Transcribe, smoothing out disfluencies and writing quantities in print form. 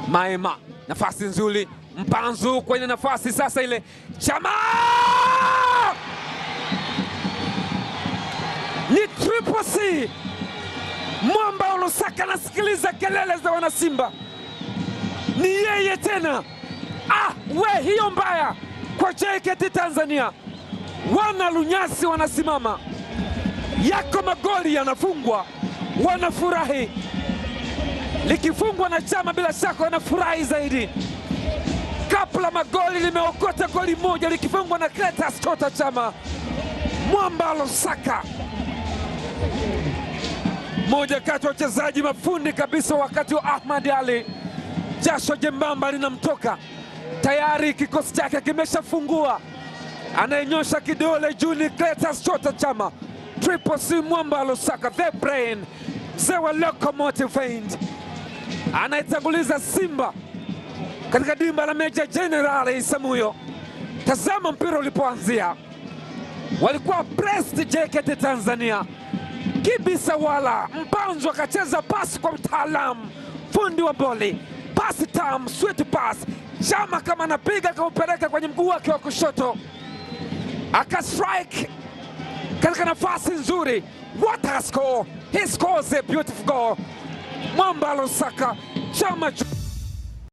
Maema, nafasi nzuri, Mpanzu kwenye nafasi sasa ile, Chama! Ni Triple C. Mwamba Lusaka nasikiliza kelele za wana Simba. Ni yeye tena. Hiyo mbaya kwa JKT Tanzania. Wana Lunyasi wanasimama. Yako magoli yanafungwa, wanafurahi. Likifungwa na Chama bila shaka wanafurahi zaidi. Kapla magoli limeokota goli moja likifungwa na Clatous Chota Chama. Mwamba Lusaka, moja kati ya wachezaji mafundi kabisa wakati wa Ahmad Ali. Jasho jembamba linamtoka. Tayari kikosi chake kimeshafungua. Anayenyosha kidole juu ni Clatous Chota Chama. Triple C Mwamba Lusaka, the brain, Zewa Locomotive Veins. Anaitanguliza Simba katika dimba la Meja Jenerali Isamuhyo. Tazama mpira ulipoanzia. Walikuwa pressed JKT Tanzania. Kibisa wala Mpanzu akacheza pasi kwa mtaalamu, fundi wa boli, pasi tam, sweet pass. Chama kama anapiga kaupeleka kwenye mguu wake wa kushoto, akastrike katika nafasi nzuri. What a score! He scores a beautiful goal. Mwamba Lusaka, Chama